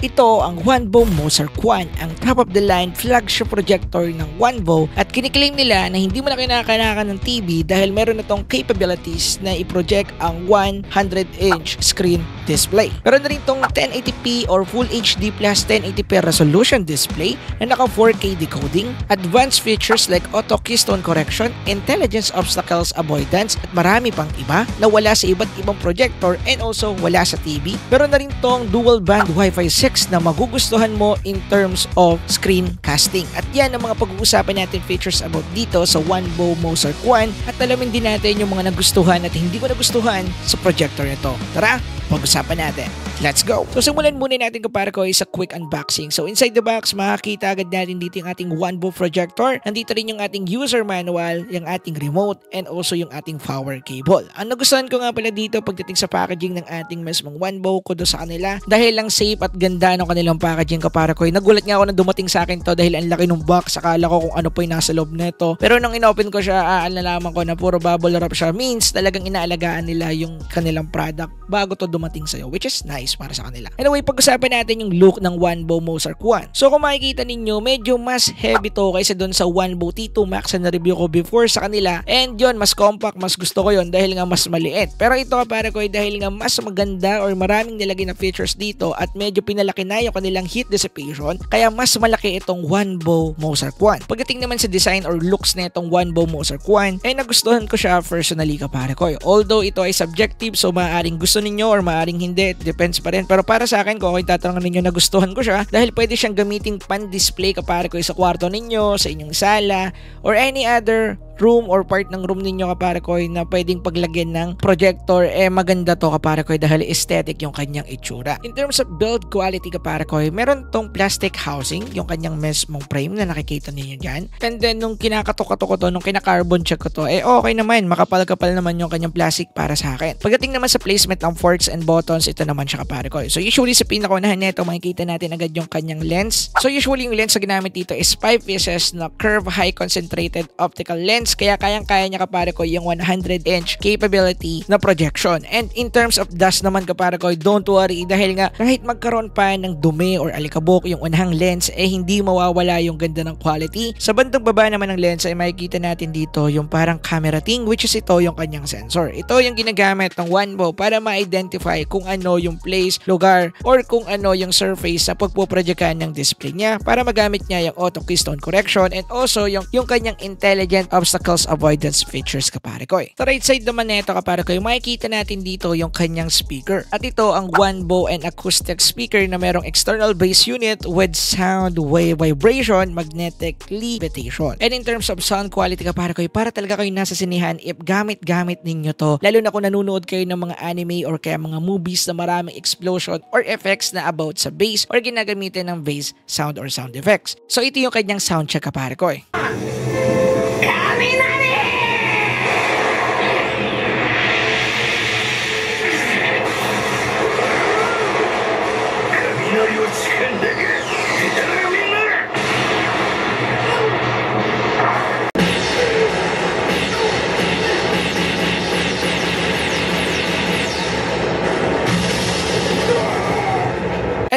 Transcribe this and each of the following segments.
Ito ang Wanbo Mozart One, ang top-of-the-line flagship projector ng Wanbo at kiniklaim nila na hindi mo na kinakailangan ng TV dahil meron na tong capabilities na i-project ang 100-inch screen display. Meron na rin tong 1080p or Full HD plus 1080p resolution display na naka 4K decoding, advanced features like auto keystone correction, intelligence obstacles avoidance at marami pang iba na wala sa iba't ibang projector and also wala sa TV. Meron na rin tong dual band Wi-Fi 6 na magugustuhan mo in terms of screen casting. At yan ang mga pag-uusapan natin features about dito sa Wanbo Mozart One at alamin din natin yung mga nagustuhan at hindi ko nagustuhan sa projector nito. Tara, pag-usapan natin. Let's go! So simulan muna natin kapara ko sa quick unboxing. So inside the box, makakita agad natin dito yung ating Wanbo projector. Nandito rin yung ating user manual, yung ating remote, and also yung ating power cable. Ang nagustuhan ko nga pala dito pagdating sa packaging ng ating mismong Wanbo, kudo sa kanila. Dahil lang safe at ganda ng kanilang packaging kapara ko. Nagulat nga ako na dumating sa akin to dahil ang laki ng box. Akala ko kung ano po yung nasa loob nito. Pero nung inopen ko siya, nalaman ko na puro bubble wrap siya. Means talagang inaalagaan nila yung kanilang product bago to dumating sa'yo, which is nice para sa kanila. Anyway, pag-usapan natin yung look ng Wanbo Mozart One. So kung makikita ninyo, medyo mas heavy to kaysa dun sa Wanbo T2 Max na review ko before sa kanila. And yun, mas compact, mas gusto ko yun dahil nga mas maliit. Pero ito para ko dahil nga mas maganda or maraming nilagay na features dito at medyo pinalaki na yung kanilang heat dissipation, kaya mas malaki itong Wanbo Mozart One. Pagdating naman sa design or looks na itong Wanbo Mozart One, ay nagustuhan ko siya personally kapare ko. Although ito ay subjective, so maaaring gusto ninyo or maaaring hindi, it depends pa rin. Pero para sa akin, kung ako tatanungin ninyo, nagustuhan ko siya dahil pwede siyang gamitin pan-display kapare ko sa kwarto ninyo, sa inyong sala, or any other room or part ng room ninyo kapare ko na pwedeng paglagyan ng projector. Maganda to kapare ko dahil aesthetic yung kanyang itsura. In terms of build quality kapare ko, meron tong plastic housing, yung kanyang mismong frame na nakikita ninyo dyan. And then nung kinakatok-katok ko to, nung kinaka-carbon check ko to, okay naman, makapal-kapal naman yung kanyang plastic para sa akin. Pagdating naman sa placement ng forks and buttons, ito naman siya kapare ko. So usually sa pinakaunahan nito, makikita natin agad yung kanyang lens. So usually yung lens na ginamit dito is 5 pieces na curve high concentrated optical lens. Kaya kayang-kaya niya kapare ko yung 100-inch capability na projection. And in terms of dust naman kapare ko, don't worry dahil nga kahit magkaroon pa ng dumi or alikabok yung unahang lens, hindi mawawala yung ganda ng quality. Sa bandang baba naman ng lens ay makikita natin dito yung parang camera thing, which is ito yung kanyang sensor. Ito yung ginagamit ng Wanbo para ma-identify kung ano yung place, lugar, or kung ano yung surface sa pagpuprojectan ng display niya para magamit niya yung auto keystone correction and also yung kanyang intelligent obstacles avoidance features kapare ko. Sa right side naman nito kapare ko, makikita natin dito yung kanyang speaker. At ito ang Wanbo and acoustic speaker na merong external bass unit with sound wave vibration, magnetic levitation. And in terms of sound quality kapare ko, para talaga kayo nasa sinihan if gamit ninyo to. Lalo na kung nanonood kayo ng mga anime or kaya mga movies na maraming explosion or effects na about sa bass or ginagamitin ng bass sound or sound effects. So ito yung kanyang sound check kapare ko.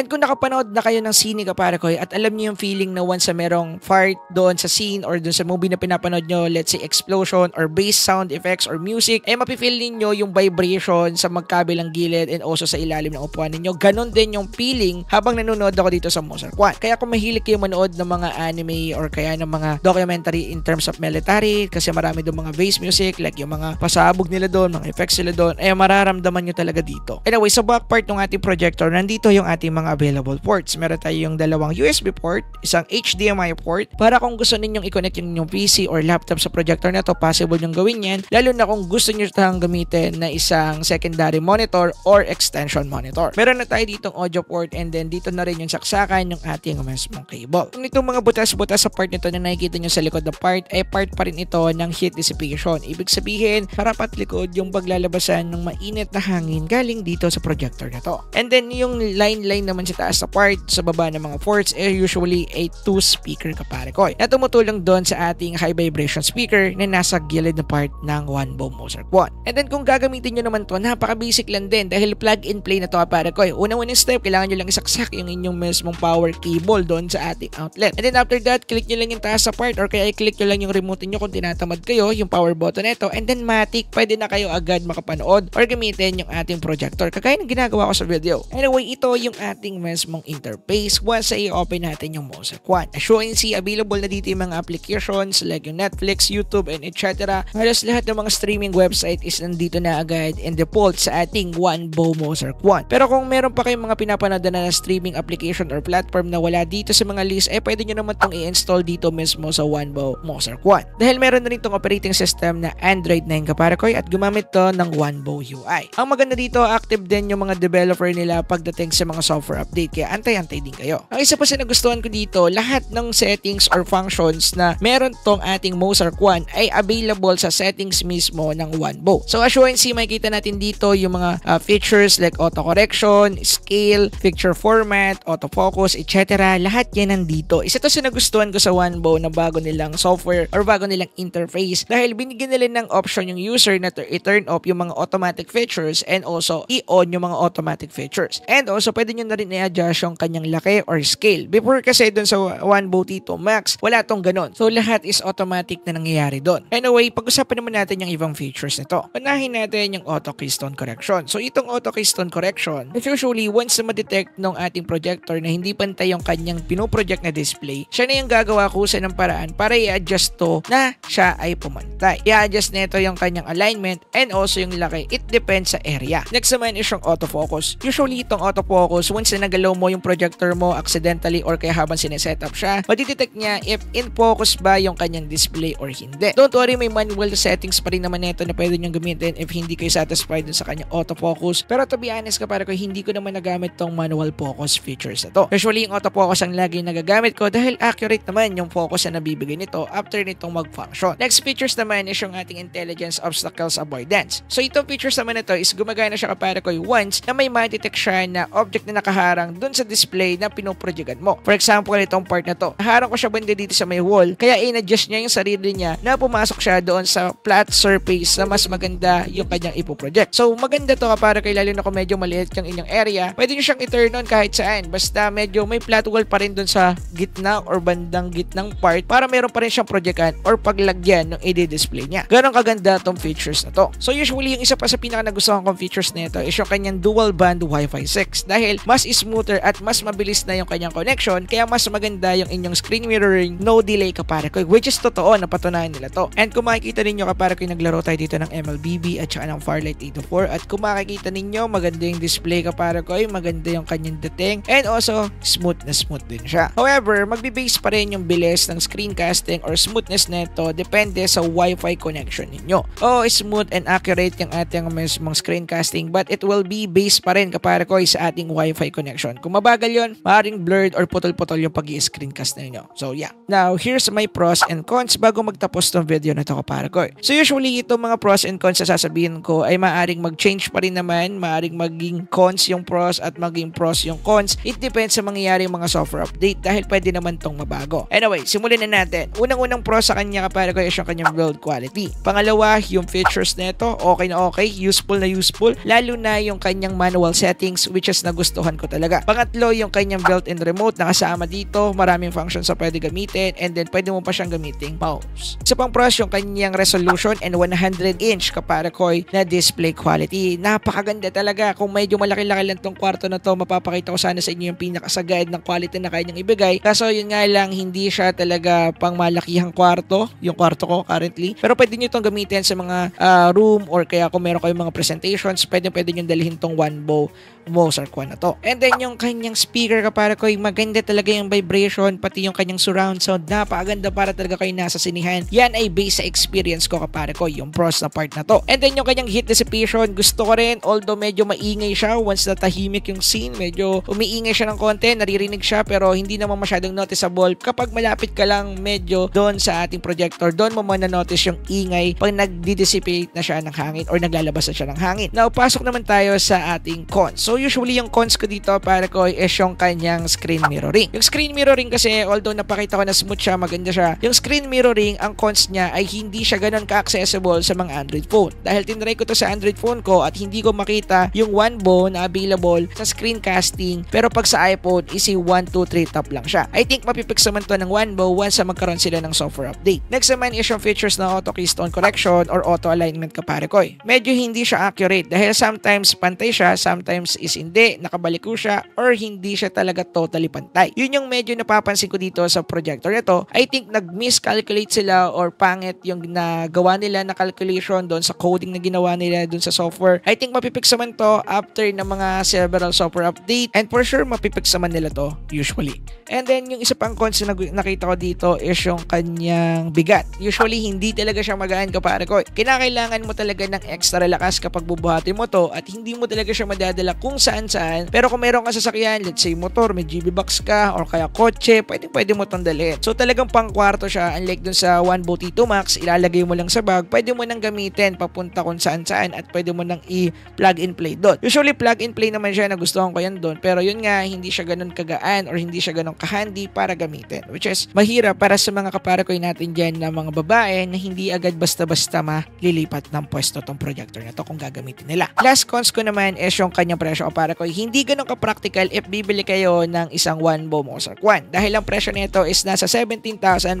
And kung nakapanood na kayo ng sine kapare ko at alam niyo yung feeling na once sa merong fart doon sa scene or doon sa movie na pinapanood nyo, let's say explosion or bass sound effects or music, mapifeel ninyo yung vibration sa magkabilang gilid and also sa ilalim ng upuan ninyo. Ganon din yung feeling habang nanonood ako dito sa Mozart One. Kaya kung mahilig kayo manood ng mga anime or kaya ng mga documentary in terms of military, kasi marami doon mga bass music, like yung mga pasabog nila doon, mga effects nila doon, mararamdaman nyo talaga dito. Anyway, sa back part ng ating projector, nandito yung ating mga available ports. Meron tayong dalawang USB port, isang HDMI port, para kung gusto ninyong i-connect yung inyong PC or laptop sa projector na to, possible nyong gawin yan, lalo na kung gusto nyo itang gamitin na isang secondary monitor or extension monitor. Meron na tayo ditong audio port and then dito na rin yung saksakan ng ating mismong cable. Kung itong mga butas-butas sa part nito na nakikita nyo sa likod na part, ay part pa rin ito ng heat dissipation. Ibig sabihin, harap at likod yung paglalabasan ng mainit na hangin galing dito sa projector na to. And then yung line naman sa taas sa part sa baba ng mga ports usually a 2-speaker kapare ko na tumutulong doon sa ating high vibration speaker na nasa gilid na part ng OneBow Mozart 1. And then kung gagamitin nyo naman to, napaka-basic lang din dahil plug and play na to kapare ko. Unang-unang step, kailangan nyo lang isaksak yung inyong mismong power cable doon sa ating outlet. And then after that, click nyo lang yung taas sa part or kaya i-click nyo lang yung remote nyo kung tinatamad kayo, yung power button nito, and then matic, pwede na kayo agad makapanood or gamitin yung ating projector kagaya ng ginagawa ko sa video. Anyway, ito yung ating mismong interface once ay i-open natin yung Mozart 1. As you can see, available na dito yung mga applications like yung Netflix, YouTube, and etc. Halos lahat ng mga streaming website is nandito na agad and default sa ating OneBow Mozart 1. Pero kung meron pa kayong mga pinapanood na streaming application or platform na wala dito sa mga list, pwede nyo naman itong i-install dito mismo sa OneBow Mozart 1. Dahil meron na rin itong operating system na Android 9 kaparakoy at gumamit to ng OneBow UI. Ang maganda dito, active din yung mga developer nila pagdating sa mga software update, kaya antay-antay din kayo. Ang isa pa sa nagustuhan ko dito, lahat ng settings or functions na meron tong ating Mozart 1 ay available sa settings mismo ng OneBow. So as you can see, makikita natin dito yung mga features like auto-correction, scale, picture format, autofocus, etc. Lahat yan nandito. Isa to sa nagustuhan ko sa OneBow na bago nilang software or bago nilang interface dahil binigyan nila ng option yung user na i-turn off yung mga automatic features and also i-on yung mga automatic features. And also, pwede nyo na rin i-adjust yung kanyang laki or scale. Before kasi dun sa OneBow Tito Max, wala tong ganon. So, lahat is automatic na nangyayari dun. Anyway, pag-usapan naman natin yung ibang features nito. Unahin natin yung auto keystone correction. So, itong auto keystone correction, usually, once na ma-detect ng ating projector na hindi pantay yung kanyang pinoproject na display, siya na yung gagawa kusa ng paraan para i-adjust to na siya ay pumantay. I-adjust nito yung kanyang alignment and also yung laki. It depends sa area. Next naman is yung autofocus. Usually, itong autofocus, once na nagalaw mo yung projector mo accidentally or kaya habang sinesetup siya, madidetect niya if in focus ba yung kanyang display or hindi. Don't worry, may manual settings pa rin naman ito na pwede nyo gamitin if hindi kayo satisfied dun sa kanyang autofocus. Pero to be honest kapare ko, hindi ko naman nagamit tong manual focus features na to. Usually, yung autofocus ang lagi nagagamit ko dahil accurate naman yung focus na nabibigay nito after nitong mag-function. Next features naman is yung ating intelligence obstacles avoidance. So, itong features naman na to is gumagana siya kapare ko once na may ma-detect siya na object na nakaharang dun sa display na pinoprojectan mo. For example, itong part na to. Naharang ko siya banda dito sa may wall, kaya in-adjust niya yung sarili niya na pumasok siya doon sa flat surface na mas maganda yung kanyang ipoproject. So, maganda to kapare kayo lalo na kung medyo maliit yung inyong area. Pwede nyo siyang i-turn on kahit saan. Basta medyo may flat wall pa rin doon sa gitna or bandang gitnang part para meron pa rin siyang projectan or paglagyan ng i-display niya. Ganon kaganda tong features na to. So, usually, yung isa pa sa pinaka nagustuhan kong features nito is yung kanyang dual band Wi-Fi 6 dahil mas smoother at mas mabilis na yung kanyang connection kaya mas maganda yung inyong screen mirroring no delay kapare ko, which is totoo, napatunayan nila to. And kung makikita ninyo kapare ko, naglaro tayo dito ng MLBB at saka ng Farlight 804 at kung makikita ninyo maganda yung display kapare ko, maganda yung kanyang dating and also smooth din siya. However, magbe-base pa rin yung bilis ng screencasting or smoothness nito depende sa Wi-Fi connection ninyo. Smooth and accurate yung ating mismong screencasting but it will be based pa rin kapare ko sa ating Wi-Fi connection. Kung mabagal yun, maaaring blurred or putol-putol yung pag-i-screencast ninyo. So yeah. Now, here's my pros and cons bago magtapos tong video na to kapare ko. So usually, itong mga pros and cons na sasabihin ko ay maaaring mag-change pa rin naman, maaaring maging cons yung pros at maging pros yung cons. It depends sa mangyayari mga software update dahil pwede naman tong mabago. Anyway, simulan na natin. Unang-unang pros sa kanya kapare ko is yung kanyang build quality. Pangalawa, yung features nito, okay na okay, useful na useful, lalo na yung kanyang manual settings which is nagustuhan ko talaga. Pangatlo, yung kanyang built-in remote na kasama dito, maraming functions na pwede gamitin and then pwede mo pa siyang gamiting mouse. Isa pang pros, yung kanyang resolution and 100-inch kapare ko na display quality. Napakaganda talaga. Kung medyo malaki-laki lang tong kwarto na to, mapapakita ko sana sa inyo yung pinakasagad ng quality na kanyang ibigay. Kaso yun nga lang, hindi siya talaga pang malakihang kwarto, yung kwarto ko currently. Pero pwede nyo itong gamitin sa mga room or kaya kung meron kayong mga presentations, pwede nyo dalhin tong OneBow Mozart 1 na to. And then yung kanyang speaker kapare ko, maganda talaga yung vibration, pati yung kanyang surround sound, napakaganda para talaga kayo nasa sinihan. Yan ay based sa experience ko kapare ko, yung pros na part na to. And then yung kanyang heat dissipation, gusto ko rin, although medyo maingay siya, once na tahimik yung scene, medyo umiingay siya ng konti, naririnig siya, pero hindi naman masyadong noticeable. Kapag malapit ka lang medyo doon sa ating projector, doon mo notice yung ingay pag nagdi-dissipate na siya ng hangin or naglalabas na siya ng hangin. Now, pasok naman tayo sa ating cons. So, usually yung cons ko dito, pare kapare ko is yung kanyang screen mirroring. Yung screen mirroring kasi, although napakita ko na smooth siya, maganda siya, yung screen mirroring, ang cons niya ay hindi siya ganun ka-accessible sa mga Android phone. Dahil tinry ko to sa Android phone ko at hindi ko makita yung OneBo na available sa screencasting, pero pag sa iPhone is 1, 2, 3 tap lang siya. I think mapipix naman to ng OneBo once na magkaroon sila ng software update. Next naman is yung features na auto keystone correction or auto alignment kapare ko. Medyo hindi siya accurate dahil sometimes pantay siya, sometimes is hindi, nakabaliko siya, or hindi siya talaga totally pantay. Yun yung medyo napapansin ko dito sa projector ito. I think nag-miscalculate sila or pangit yung nagawa nila na calculation doon sa coding na ginawa nila doon sa software. I think mapipix naman to after ng mga several software update, and for sure mapipix naman nila to usually. And then yung isa pang cons na nakita ko dito is yung kanyang bigat. Usually hindi talaga siya magaan kapare ko. Kinakailangan mo talaga ng extra lakas kapag bubuhatin mo to at hindi mo talaga siya madadala kung saan-saan. Pero kung meron ka sasakyan, let's say motor, may GB box ka or kaya kotse, pwede mo tong dalhin. So talagang pangkwarto siya, unlike dun sa OneBo T2 Max, ilalagay mo lang sa bag, pwede mo nang gamitin papunta kung saan-saan at pwede mo nang i-plug and play doon. Usually plug and play naman siya, nagustuhan ko yan doon, pero yun nga, hindi siya ganun kagaan or hindi siya ganun kahandi para gamitin, which is mahirap para sa mga kapare ko natin dyan na mga babae na hindi agad basta-basta malilipat ng pwesto tong projector na to kung gagamitin nila. Last cons ko naman is yung kanyang presyo kapare ko. Hindi ganun ka-practical if bibili kayo ng isang OneBo Mozart 1 dahil ang presyo nito is nasa 17,599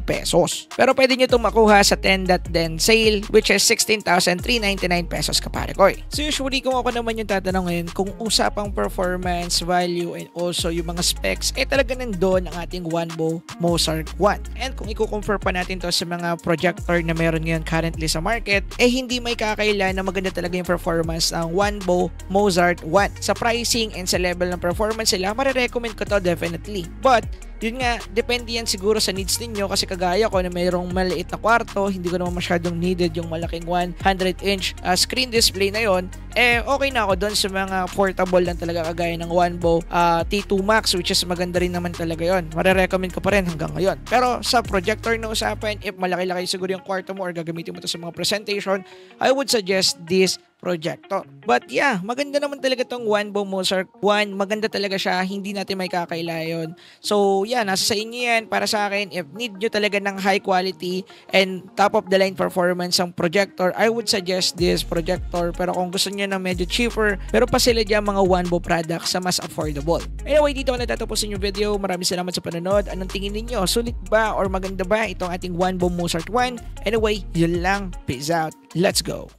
pesos. Pero pwede nyo itong makuha sa 10.10 sale, which is 16,399 pesos kapare ko. So usually kung ako naman yung tatanong ngayon, kung usapang performance, value, and also yung mga specs, talaga nandun ang ating OneBo Mozart 1. And kung i-compare pa natin to sa mga projector na meron ngayon currently sa market, hindi may kakaila na maganda talaga yung performance ng OneBo Mozart 1. Sa pricing and sa level ng performance sila, marirecommend ko to definitely. But yun nga, depende yan siguro sa needs ninyo kasi kagaya ko na mayroong maliit na kwarto, hindi ko naman masyadong needed yung malaking 100-inch screen display na yon. Okay na ako doon sa mga portable lang talaga kagaya ng OneBo T2 Max, which is maganda rin naman talaga yon. Marirecommend ko pa rin hanggang ngayon. Pero sa projector na usapan, if malaki-laki siguro yung kwarto mo or gagamitin mo to sa mga presentation, I would suggest this projector. But yeah, maganda naman talaga tong OneBo Mozart 1. Maganda talaga siya, hindi natin may kakaila yun. So yeah, nasa sa inyo yan. Para sa akin, if need nyo talaga ng high quality and top of the line performance ang projector, I would suggest this projector. Pero kung gusto nyo na medyo cheaper, pero pa sila dyan mga OneBo products sa mas affordable. Anyway, dito ako natatapusin yung video. Maraming salamat sa panonood. Anong tingin ninyo? Sulit ba or maganda ba itong ating OneBo Mozart 1? Anyway, yun lang. Peace out. Let's go.